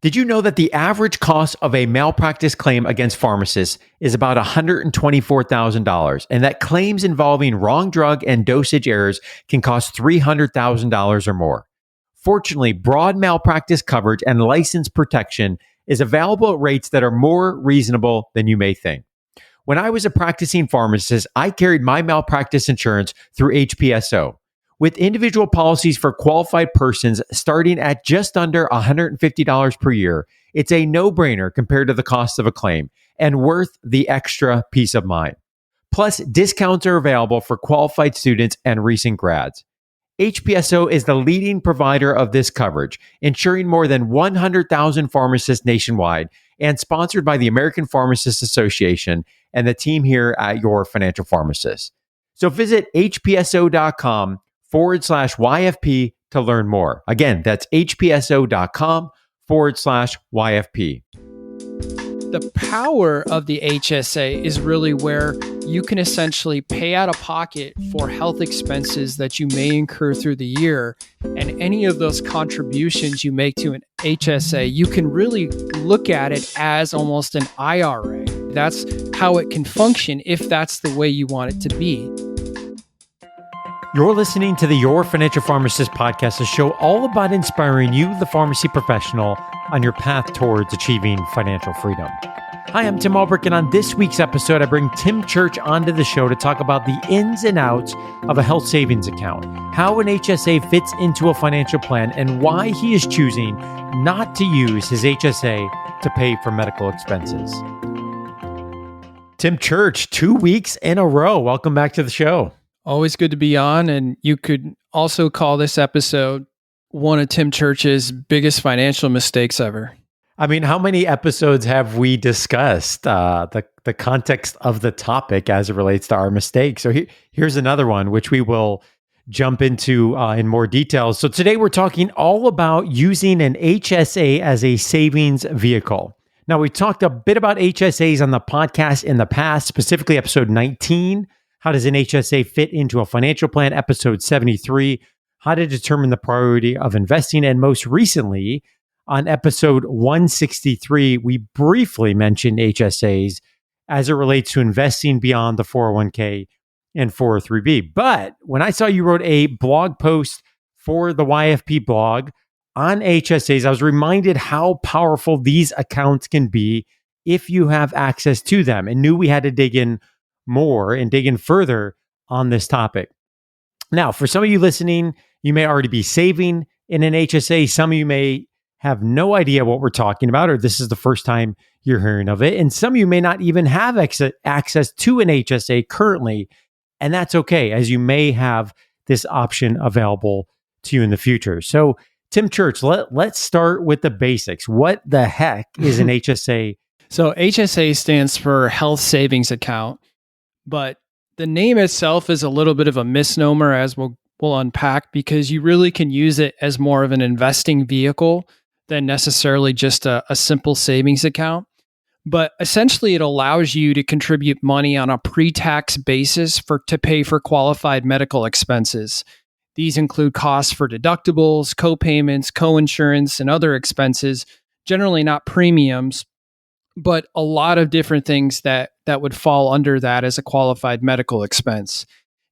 Did you know that the average cost of a malpractice claim against pharmacists is about $124,000 and that claims involving wrong drug and dosage errors can cost $300,000 or more? Fortunately, broad malpractice coverage and license protection is available at rates that are more reasonable than you may think. When I was a practicing pharmacist, I carried my malpractice insurance through HPSO. With individual policies for qualified persons starting at just under $150 per year, it's a no-brainer compared to the cost of a claim and worth the extra peace of mind. Plus, discounts are available for qualified students and recent grads. HPSO is the leading provider of this coverage, insuring more than 100,000 pharmacists nationwide and sponsored by the American Pharmacists Association and the team here at Your Financial Pharmacist. So visit hpso.com/YFP to learn more. Again, that's hpso.com/YFP. The power of the HSA is really where you can essentially pay out of pocket for health expenses that you may incur through the year. And any of those contributions you make to an HSA, you can really look at it as almost an IRA. That's how it can function if that's the way you want it to be. You're listening to the Your Financial Pharmacist podcast, a show all about inspiring you, the pharmacy professional, on your path towards achieving financial freedom. Hi, I'm Tim Albrecht, and on this week's episode, I bring Tim Church onto the show to talk about the ins and outs of a health savings account, how an HSA fits into a financial plan, and why he is choosing not to use his HSA to pay for medical expenses. Tim Church, 2 weeks in a row. Welcome back to the show. Always good to be on. And you could also call this episode one of Tim Church's biggest financial mistakes ever. I mean, how many episodes have we discussed the context of the topic as it relates to our mistakes? So here's another one, which we will jump into in more detail. So today we're talking all about using an HSA as a savings vehicle. Now, we talked a bit about HSAs on the podcast in the past, specifically episode 19. How does an HSA fit into a financial plan? Episode 73, how to determine the priority of investing. And most recently, on episode 163, we briefly mentioned HSAs as it relates to investing beyond the 401k and 403b. But when I saw you wrote a blog post for the YFP blog on HSAs, I was reminded how powerful these accounts can be if you have access to them, and knew we had to dig in more and dig in further on this topic. Now, for some of you listening, you may already be saving in an HSA. Some of you may have no idea what we're talking about, or this is the first time you're hearing of it. And some of you may not even have access to an HSA currently. And that's okay, as you may have this option available to you in the future. So, Tim Church, let's start with the basics. What the heck is an HSA? So HSA stands for Health Savings Account. But the name itself is a little bit of a misnomer, as we'll unpack, because you really can use it as more of an investing vehicle than necessarily just a simple savings account. But essentially, it allows you to contribute money on a pre-tax basis to pay for qualified medical expenses. These include costs for deductibles, co-payments, co-insurance, and other expenses, generally not premiums, but a lot of different things that would fall under that as a qualified medical expense.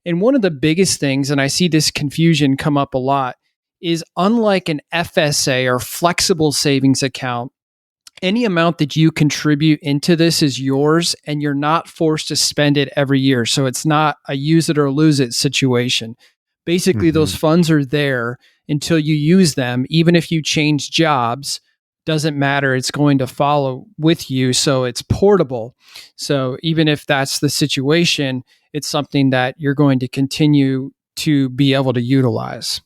And one of the biggest things, and I see this confusion come up a lot, is unlike an FSA or flexible savings account, any amount that you contribute into this is yours and you're not forced to spend it every year. So it's not a use it or lose it situation. Basically, those funds are there until you use them. Even if you change jobs, doesn't matter. It's going to follow with you. So it's portable. So even if that's the situation, it's something that you're going to continue to be able to utilize.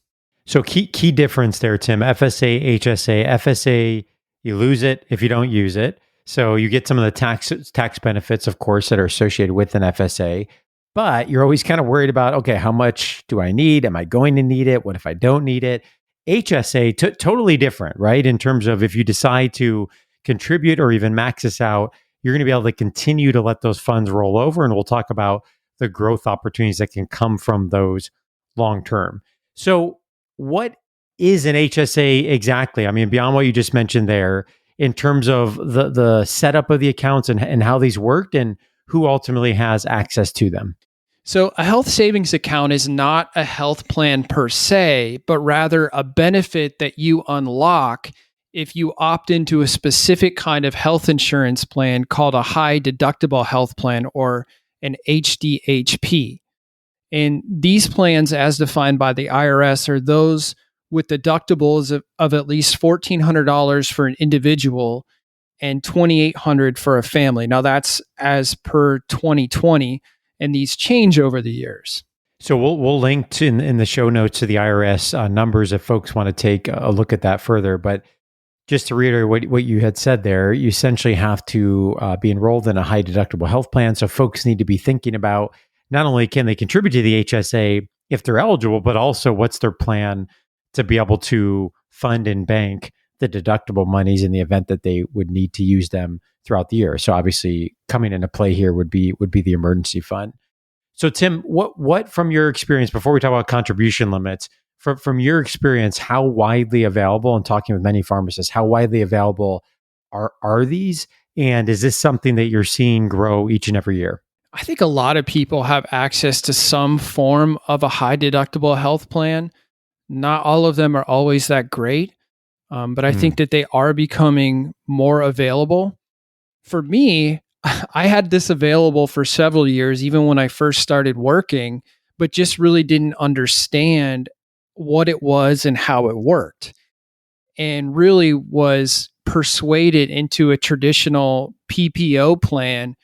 So key difference there, Tim. FSA, HSA. FSA, you lose it if you don't use it. So you get some of the tax benefits, of course, that are associated with an FSA. But you're always kind of worried about, okay, how much do I need? Am I going to need it? What if I don't need it? HSA, totally different, right? In terms of if you decide to contribute or even max this out, you're going to be able to continue to let those funds roll over. And we'll talk about the growth opportunities that can come from those long term. So what is an HSA exactly? I mean, beyond what you just mentioned there, in terms of the setup of the accounts and how these worked and who ultimately has access to them. So, a health savings account is not a health plan per se, but rather a benefit that you unlock if you opt into a specific kind of health insurance plan called a high deductible health plan or an HDHP. And these plans, as defined by the IRS, are those with deductibles of at least $1,400 for an individual and $2,800 for a family. Now, that's as per 2020, and these change over the years. So we'll link to in the show notes to the IRS numbers if folks want to take a look at that further. But just to reiterate what you had said there, you essentially have to be enrolled in a high deductible health plan. So folks need to be thinking about not only can they contribute to the HSA if they're eligible, but also what's their plan to be able to fund and bank the deductible monies in the event that they would need to use them throughout the year. So obviously coming into play here would be the emergency fund. So Tim, what from your experience, before we talk about contribution limits, from your experience, how widely available, and talking with many pharmacists, how widely available are these? And is this something that you're seeing grow each and every year? I think a lot of people have access to some form of a high deductible health plan. Not all of them are always that great, but I think that they are becoming more available. For me, I had this available for several years, even when I first started working, but just really didn't understand what it was and how it worked, and really was persuaded into a traditional PPO plan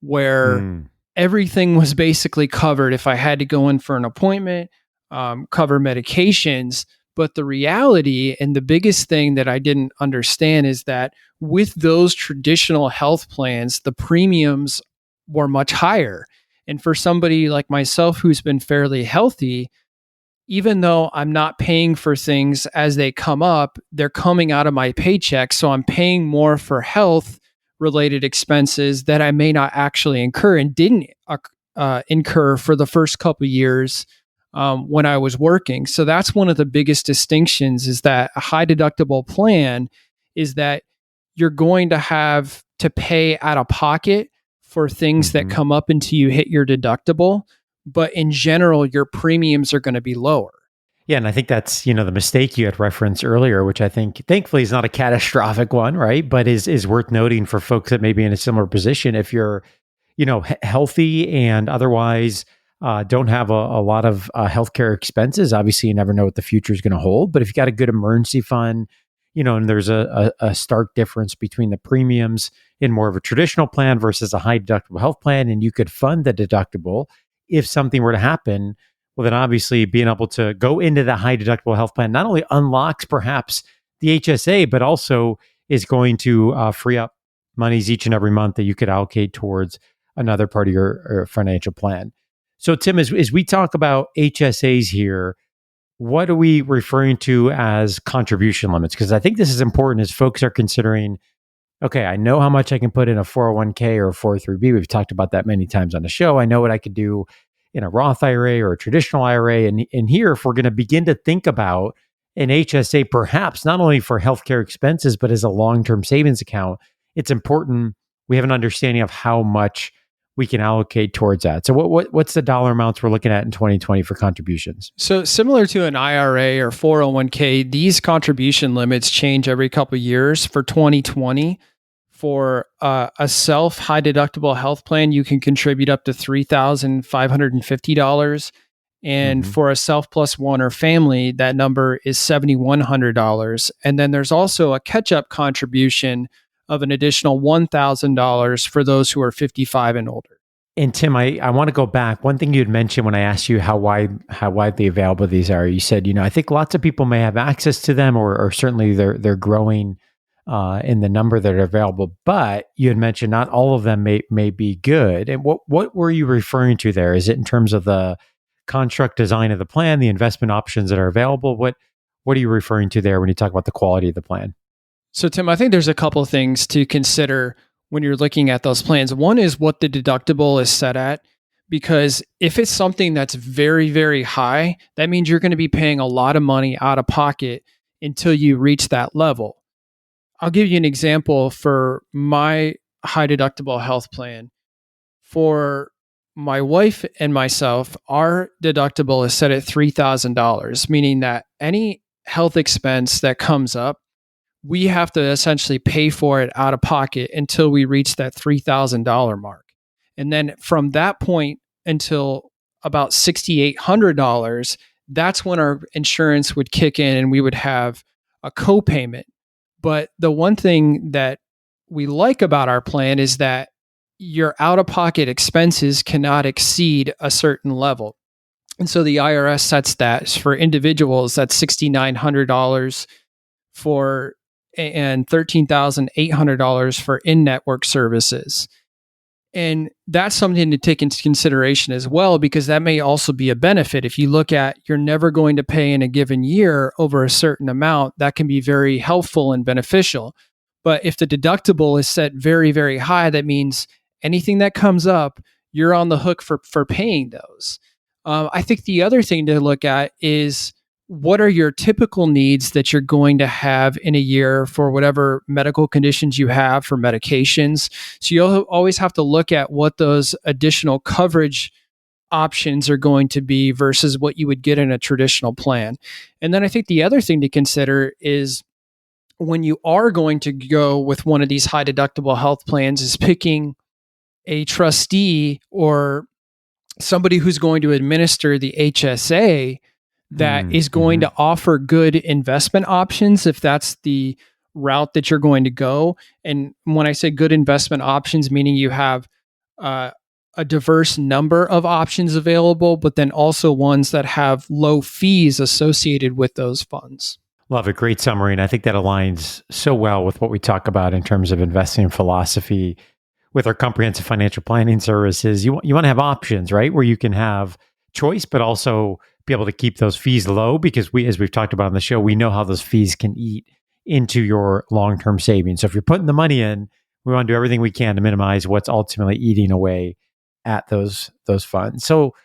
where everything was basically covered. If I had to go in for an appointment, cover medications. But the reality and the biggest thing that I didn't understand is that with those traditional health plans, the premiums were much higher. And for somebody like myself who's been fairly healthy, even though I'm not paying for things as they come up, they're coming out of my paycheck. So I'm paying more for health related expenses that I may not actually incur and didn't incur for the first couple of years when I was working. So that's one of the biggest distinctions, is that a high deductible plan is that you're going to have to pay out of pocket for things that come up until you hit your deductible. But in general, your premiums are going to be lower. Yeah, and I think that's, the mistake you had referenced earlier, which I think thankfully is not a catastrophic one, right? But is worth noting for folks that may be in a similar position. If you're, healthy and otherwise don't have a lot of healthcare expenses, obviously you never know what the future is going to hold. But if you got a good emergency fund, and there's a stark difference between the premiums in more of a traditional plan versus a high deductible health plan, and you could fund the deductible if something were to happen. Well, then obviously being able to go into the high deductible health plan not only unlocks perhaps the HSA, but also is going to free up monies each and every month that you could allocate towards another part of your financial plan. So, Tim, as we talk about HSAs here, what are we referring to as contribution limits? Because I think this is important as folks are considering, okay, I know how much I can put in a 401k or a 403b. We've talked about that many times on the show. I know what I could do in a Roth IRA or a traditional IRA. And here, if we're going to begin to think about an HSA, perhaps not only for healthcare expenses, but as a long-term savings account, it's important we have an understanding of how much we can allocate towards that. So what's the dollar amounts we're looking at in 2020 for contributions? So similar to an IRA or 401k, these contribution limits change every couple of years. For 2020, for a self high deductible health plan, you can contribute up to $3,550. And for a self plus one or family, that number is $7,100. And then there's also a catch up contribution of an additional $1,000 for those who are 55 and older. And Tim, I want to go back. One thing you had mentioned when I asked you how widely available these are, you said, I think lots of people may have access to them, or certainly they're growing in the number that are available. But you had mentioned not all of them may be good. And what were you referring to there? Is it in terms of the construct design of the plan, the investment options that are available? What are you referring to there when you talk about the quality of the plan? So, Tim, I think there's a couple of things to consider when you're looking at those plans. One is what the deductible is set at, because if it's something that's very, very high, that means you're going to be paying a lot of money out of pocket until you reach that level. I'll give you an example for my high deductible health plan. For my wife and myself, our deductible is set at $3,000, meaning that any health expense that comes up, we have to essentially pay for it out of pocket until we reach that $3,000 mark. And then from that point until about $6,800, that's when our insurance would kick in and we would have a copayment. But the one thing that we like about our plan is that your out of pocket expenses cannot exceed a certain level. And so the IRS sets that for individuals, that's $6,900 for and $13,800 for in-network services. And that's something to take into consideration as well, because that may also be a benefit. If you look at you're never going to pay in a given year over a certain amount, that can be very helpful and beneficial. But if the deductible is set very, very high, that means anything that comes up, you're on the hook for paying those. I think the other thing to look at is what are your typical needs that you're going to have in a year for whatever medical conditions you have for medications. So you'll always have to look at what those additional coverage options are going to be versus what you would get in a traditional plan. And then I think the other thing to consider is when you are going to go with one of these high deductible health plans is picking a trustee or somebody who's going to administer the HSA that is going to offer good investment options if that's the route that you're going to go. And when I say good investment options, meaning you have a diverse number of options available, but then also ones that have low fees associated with those funds. Love it. Great summary. And I think that aligns so well with what we talk about in terms of investing philosophy with our comprehensive financial planning services. You want to have options, right? Where you can have choice, but also be able to keep those fees low, because as we've talked about on the show, we know how those fees can eat into your long-term savings. So if you're putting the money in, we want to do everything we can to minimize what's ultimately eating away at those funds. So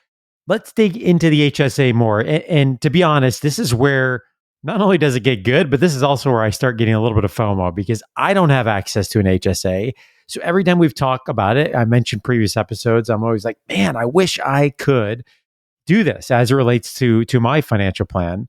let's dig into the HSA more. And to be honest, this is where not only does it get good, but this is also where I start getting a little bit of FOMO, because I don't have access to an HSA. So every time we've talked about it, I mentioned previous episodes, I'm always like, man, I wish I could do this as it relates to my financial plan.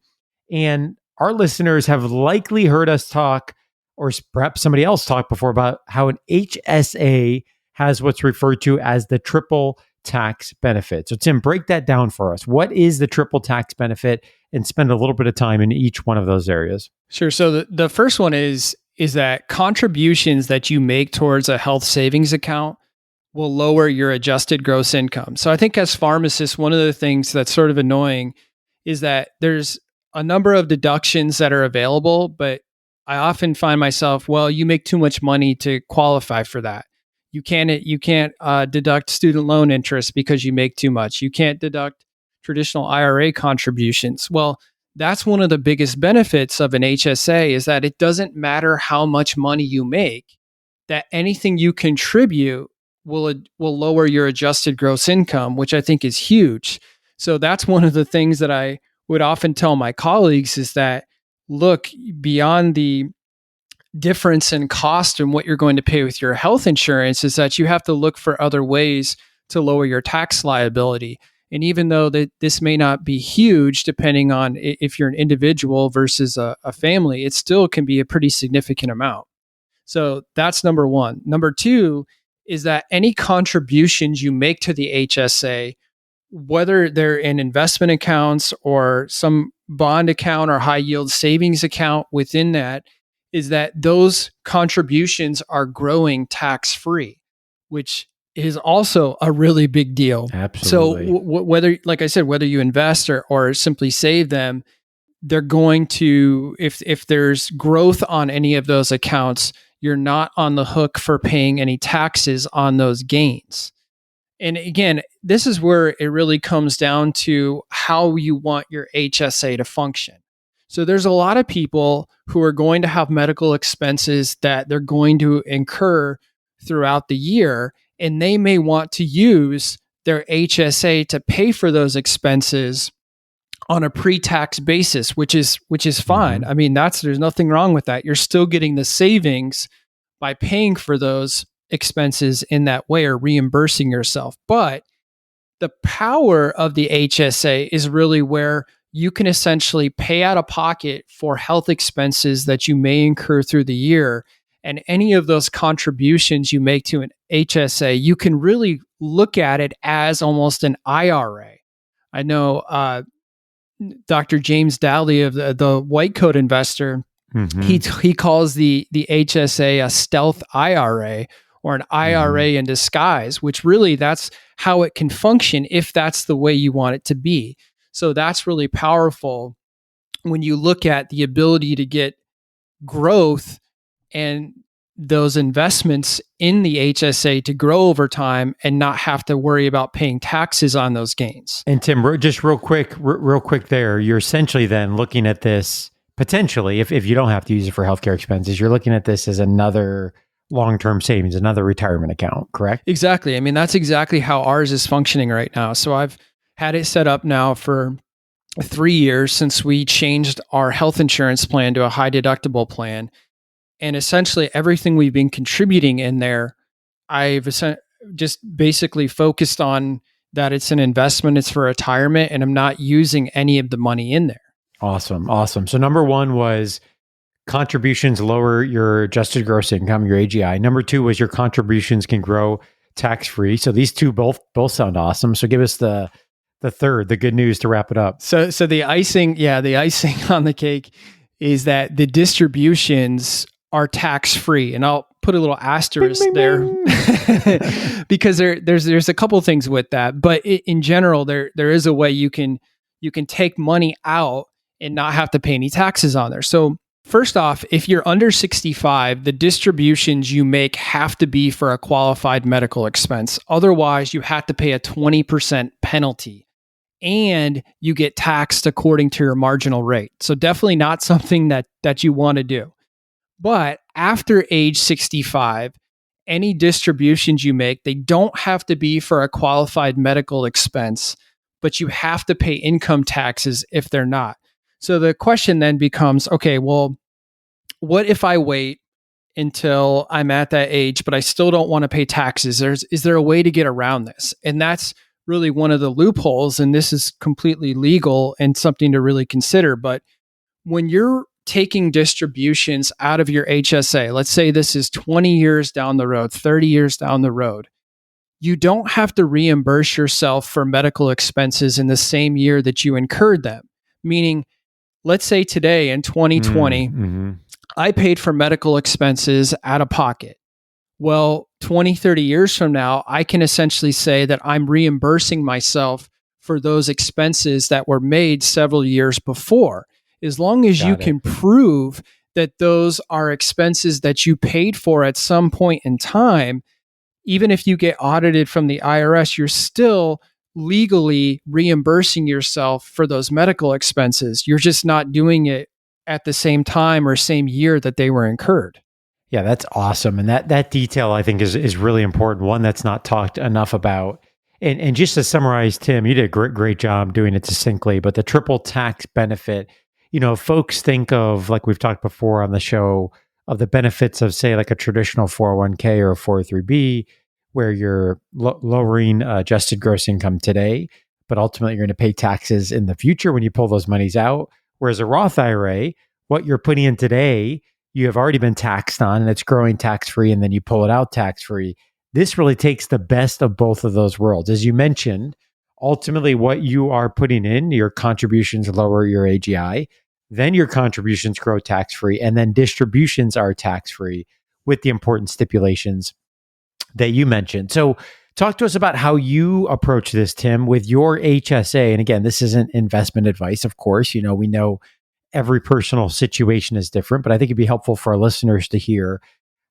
And our listeners have likely heard us talk, or perhaps somebody else talk before, about how an HSA has what's referred to as the triple tax benefit. So Tim, break that down for us. What is the triple tax benefit? And spend a little bit of time in each one of those areas. Sure. So the first one is that contributions that you make towards a health savings account will lower your adjusted gross income. So I think as pharmacists, one of the things that's sort of annoying is that there's a number of deductions that are available, but I often find myself, well, you make too much money to qualify for that. You can't deduct student loan interest because you make too much. You can't deduct traditional IRA contributions. Well, that's one of the biggest benefits of an HSA is that it doesn't matter how much money you make, that anything you contribute will lower your adjusted gross income, which I think is huge. So that's one of the things that I would often tell my colleagues is that, look, beyond the difference in cost and what you're going to pay with your health insurance is that you have to look for other ways to lower your tax liability. And even though this may not be huge, depending on if you're an individual versus a family, it still can be a pretty significant amount. So that's number one. Number two is that any contributions you make to the HSA, whether they're in investment accounts or some bond account or high yield savings account within that, is that those contributions are growing tax free, which is also a really big deal. Absolutely. So whether, like I said, whether you invest or simply save them, they're going to, if there's growth on any of those accounts, you're not on the hook for paying any taxes on those gains. And again, this is where it really comes down to how you want your HSA to function. So there's a lot of people who are going to have medical expenses that they're going to incur throughout the year, and they may want to use their HSA to pay for those expenses on a pre-tax basis, which is fine. Mm-hmm. I mean, there's nothing wrong with that. You're still getting the savings by paying for those expenses in that way or reimbursing yourself. But the power of the HSA is really where you can essentially pay out of pocket for health expenses that you may incur through the year. And any of those contributions you make to an HSA, you can really look at it as almost an IRA. I know Dr. James Dowley of the White Coat Investor, Mm-hmm. he calls the HSA a stealth IRA or an IRA in disguise, which really that's how it can function if that's the way you want it to be. So that's really powerful when you look at the ability to get growth and those investments in the HSA to grow over time and not have to worry about paying taxes on those gains. And Tim, just real quick there, you're essentially then looking at this potentially, if you don't have to use it for healthcare expenses, you're looking at this as another long-term savings, another retirement account, correct? Exactly. I mean, that's exactly how ours is functioning right now. So I've had it set up now for 3 years since we changed our health insurance plan to a high deductible plan. And essentially everything we've been contributing in there, I've just basically focused on that it's an investment, it's for retirement, and I'm not using any of the money in there. Awesome. So number one was contributions lower your adjusted gross income, your AGI. Number two was your contributions can grow tax-free. So these two both sound awesome. So give us the third, the good news to wrap it up. So the icing on the cake is that the distributions are tax-free. And I'll put a little asterisk Bing, there bing, bing. because there's a couple things with that. But in general, there is a way you can take money out and not have to pay any taxes on there. So first off, if you're under 65, the distributions you make have to be for a qualified medical expense. Otherwise, you have to pay a 20% penalty and you get taxed according to your marginal rate. So definitely not something that you want to do. But after age 65, any distributions you make, they don't have to be for a qualified medical expense, but you have to pay income taxes if they're not. So the question then becomes, okay, well, what if I wait until I'm at that age, but I still don't want to pay taxes? Is there a way to get around this? And that's really one of the loopholes. And this is completely legal and something to really consider. But when you're taking distributions out of your HSA, let's say this is 20 years down the road, 30 years down the road, you don't have to reimburse yourself for medical expenses in the same year that you incurred them. Meaning, let's say today in 2020, I paid for medical expenses out of pocket. Well, 20, 30 years from now, I can essentially say that I'm reimbursing myself for those expenses that were made several years before. As long as you can prove that those are expenses that you paid for at some point in time, even if you get audited from the IRS, you're still legally reimbursing yourself for those medical expenses. You're just not doing it at the same time or same year that they were incurred. Yeah, that's awesome. And that detail I think is really important. One that's not talked enough about. And just to summarize, Tim, you did a great job doing it succinctly, but the triple tax benefit, folks think of, like we've talked before on the show, of the benefits of, say, like a traditional 401k or a 403b, where you're lowering adjusted gross income today, but ultimately you're going to pay taxes in the future when you pull those monies out. Whereas a Roth IRA, what you're putting in today, you have already been taxed on, and it's growing tax-free, and then you pull it out tax-free. This really takes the best of both of those worlds. As you mentioned, ultimately what you are putting in, your contributions lower your AGI, then your contributions grow tax-free, and then distributions are tax-free with the important stipulations that you mentioned. So talk to us about how you approach this, Tim, with your HSA. And again, this isn't investment advice, of course. We know every personal situation is different, but I think it'd be helpful for our listeners to hear,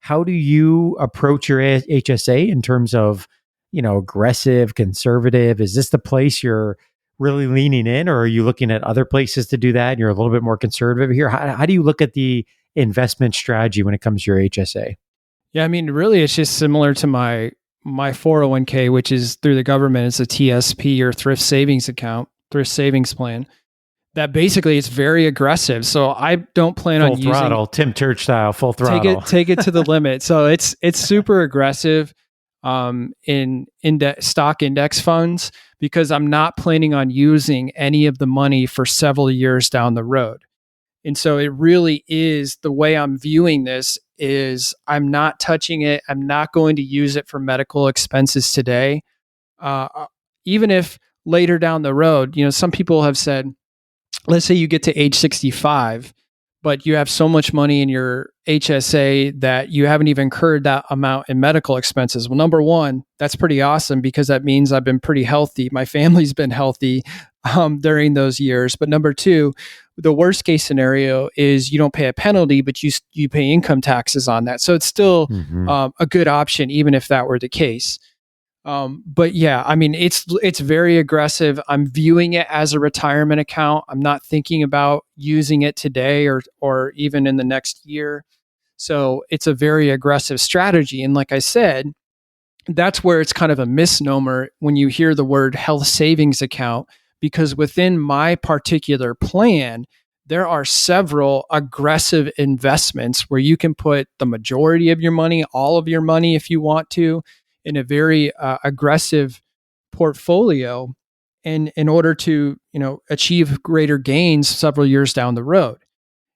how do you approach your HSA in terms of, aggressive, conservative? Is this the place you're really leaning in, or are you looking at other places to do that and you're a little bit more conservative here? How do you look at the investment strategy when it comes to your HSA? Yeah, I mean, really, it's just similar to my my 401k, which is through the government, it's a TSP or thrift savings account, thrift savings plan. That basically it's very aggressive. So I don't plan Full on using throttle, Tim Church style, full throttle. take it to the limit. So it's super aggressive in stock index funds because I'm not planning on using any of the money for several years down the road. And so it really is, the way I'm viewing this is I'm not touching it. I'm not going to use it for medical expenses today. Even if later down the road, some people have said, let's say you get to age 65, but you have so much money in your HSA that you haven't even incurred that amount in medical expenses. Well, number one, that's pretty awesome because that means I've been pretty healthy. My family's been healthy during those years. But number two, the worst case scenario is you don't pay a penalty, but you pay income taxes on that. So it's still a good option, even if that were the case. But yeah, I mean, it's very aggressive. I'm viewing it as a retirement account. I'm not thinking about using it today or even in the next year. So it's a very aggressive strategy. And like I said, that's where it's kind of a misnomer when you hear the word health savings account, because within my particular plan, there are several aggressive investments where you can put the majority of your money, all of your money, if you want to, in a very aggressive portfolio in order to achieve greater gains several years down the road.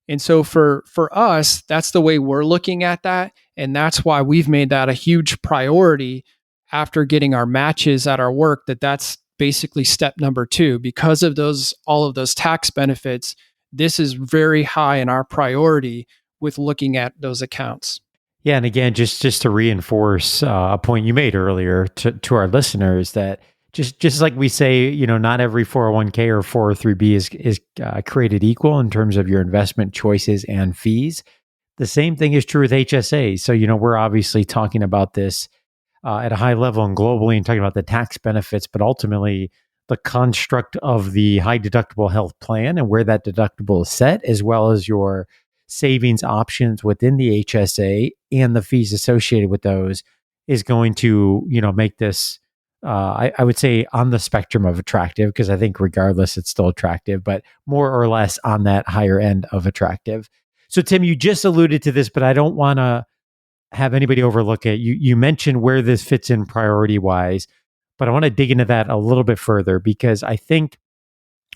And so for us, that's the way we're looking at that. And that's why we've made that a huge priority after getting our matches at our work, that's basically step number 2. Because of all of those tax benefits, this is very high in our priority with looking at those accounts. Yeah, and again, just to reinforce a point you made earlier to our listeners, that just like we say, not every 401k or 403b is created equal in terms of your investment choices and fees. The same thing is true with HSA. So we're obviously talking about this at a high level and globally, and talking about the tax benefits, but ultimately the construct of the high deductible health plan and where that deductible is set, as well as your savings options within the HSA and the fees associated with those, is going to, make this, I would say, on the spectrum of attractive, because I think regardless, it's still attractive, but more or less on that higher end of attractive. So Tim, you just alluded to this, but I don't want to have anybody overlook it. You mentioned where this fits in priority wise, but I want to dig into that a little bit further, because I think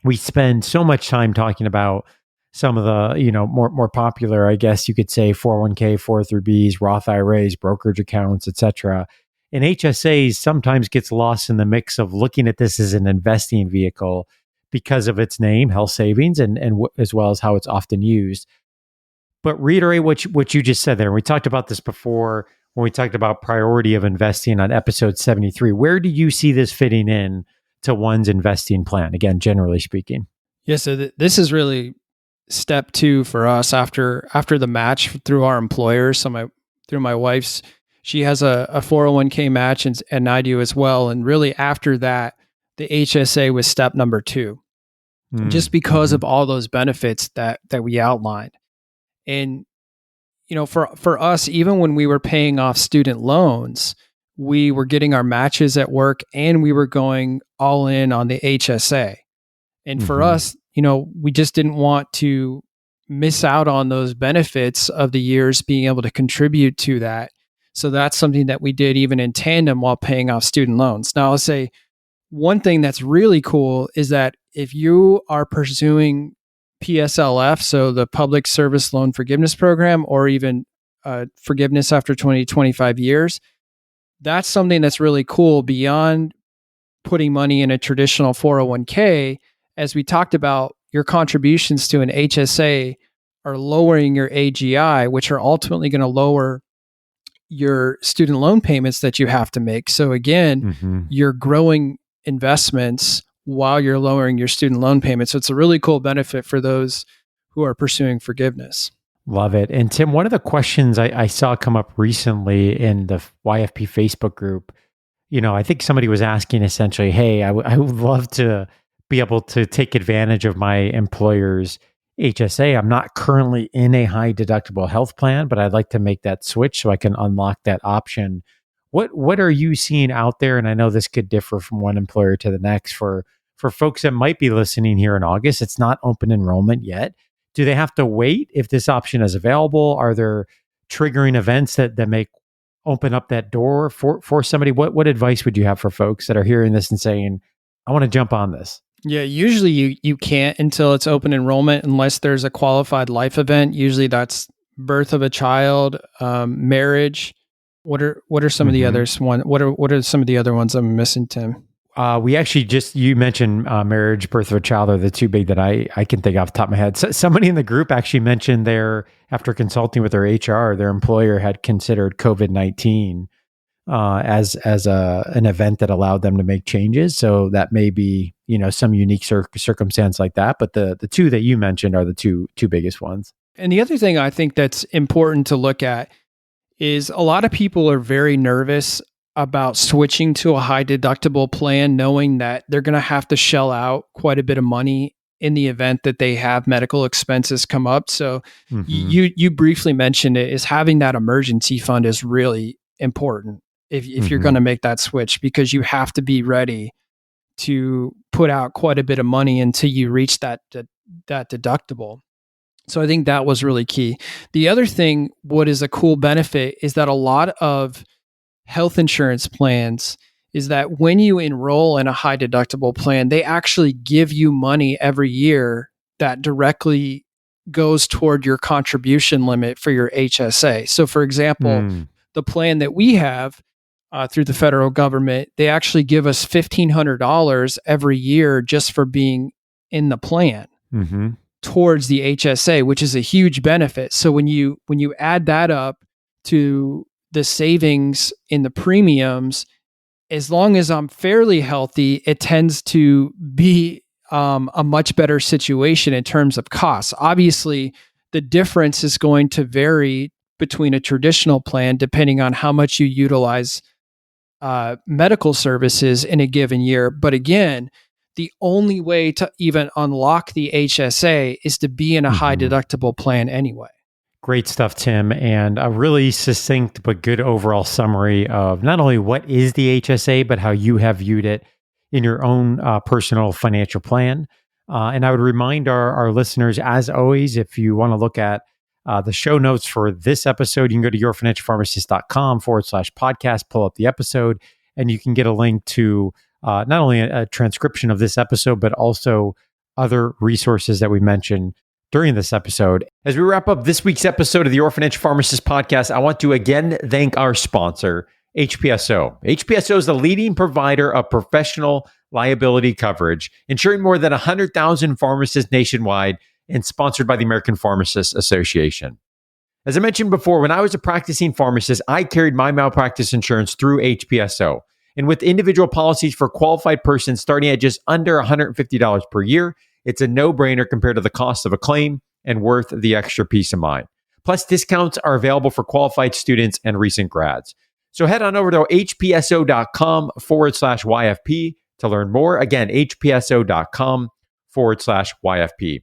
we spend so much time talking about some of the, more popular, I guess you could say, 401k, 403bs, Roth IRAs, brokerage accounts, etc. And HSAs sometimes gets lost in the mix of looking at this as an investing vehicle because of its name, health savings, and as well as how it's often used. But reiterate what you just said there. We talked about this before when we talked about priority of investing on episode 73. Where do you see this fitting in to one's investing plan? Again, generally speaking. Yeah, so this is really step 2 for us after the match through our employers. So through my wife's, she has a 401k match and I do as well. And really after that, the HSA was step number 2, just because of all those benefits that we outlined. And, for us, even when we were paying off student loans, we were getting our matches at work and we were going all in on the HSA. And for us, we just didn't want to miss out on those benefits of the years being able to contribute to that. So that's something that we did even in tandem while paying off student loans. Now, I'll say one thing that's really cool is that if you are pursuing PSLF, so the Public Service Loan Forgiveness Program, or even forgiveness after 25 years, that's something that's really cool beyond putting money in a traditional 401k. As we talked about, your contributions to an HSA are lowering your AGI, which are ultimately going to lower your student loan payments that you have to make. So again, you're growing investments while you're lowering your student loan payments. So it's a really cool benefit for those who are pursuing forgiveness. Love it. And Tim, one of the questions I saw come up recently in the YFP Facebook group, I think somebody was asking essentially, hey, I would love to be able to take advantage of my employer's HSA. I'm not currently in a high deductible health plan, but I'd like to make that switch so I can unlock that option What are you seeing out there? And I know this could differ from one employer to the next for folks that might be listening here in August. It's not open enrollment yet. Do they have to wait if this option is available? Are there triggering events that make open up that door for somebody? What advice would you have for folks that are hearing this and saying, I want to jump on this? Yeah, usually you can't until it's open enrollment unless there's a qualified life event. Usually that's birth of a child, marriage. What are some of the others? What are some of the other ones I'm missing, Tim? We actually you mentioned marriage, birth of a child are the two big that I can think off the top of my head. So somebody in the group actually mentioned after consulting with their HR, their employer had considered COVID-19 as an event that allowed them to make changes. So that may be, some unique circumstance like that. But the two that you mentioned are the two biggest ones. And the other thing I think that's important to look at is a lot of people are very nervous about switching to a high deductible plan, knowing that they're going to have to shell out quite a bit of money in the event that they have medical expenses come up. So you briefly mentioned it, is having that emergency fund is really important if you're going to make that switch, because you have to be ready to put out quite a bit of money until you reach that deductible. So I think that was really key. The other thing, what is a cool benefit, is that a lot of health insurance plans is that when you enroll in a high deductible plan, they actually give you money every year that directly goes toward your contribution limit for your HSA. So for example, the plan that we have through the federal government, they actually give us $1,500 every year just for being in the plan towards the HSA, which is a huge benefit. So when you add that up to the savings in the premiums, as long as I'm fairly healthy, it tends to be a much better situation in terms of costs. Obviously, the difference is going to vary between a traditional plan depending on how much you utilize medical services in a given year. But again, the only way to even unlock the HSA is to be in a high deductible plan anyway. Great stuff, Tim, and a really succinct but good overall summary of not only what is the HSA, but how you have viewed it in your own personal financial plan. And I would remind our listeners, as always, if you want to look at the show notes for this episode, you can go to yourfinancialpharmacist.com/podcast, pull up the episode, and you can get a link to not only a transcription of this episode, but also other resources that we mentioned during this episode. As we wrap up this week's episode of the Your Financial Pharmacist podcast, I want to again thank our sponsor, HPSO. HPSO is the leading provider of professional liability coverage, insuring more than 100,000 pharmacists nationwide, and sponsored by the American Pharmacists Association. As I mentioned before, when I was a practicing pharmacist, I carried my malpractice insurance through HPSO. And with individual policies for qualified persons starting at just under $150 per year, it's a no-brainer compared to the cost of a claim and worth the extra peace of mind. Plus, discounts are available for qualified students and recent grads. So head on over to hpso.com/YFP to learn more. Again, hpso.com/YFP.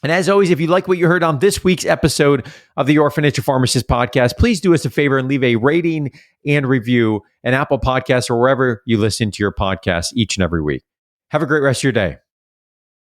And as always, if you like what you heard on this week's episode of the Your Financial Pharmacist podcast, please do us a favor and leave a rating and review in Apple Podcasts or wherever you listen to your podcasts each and every week. Have a great rest of your day.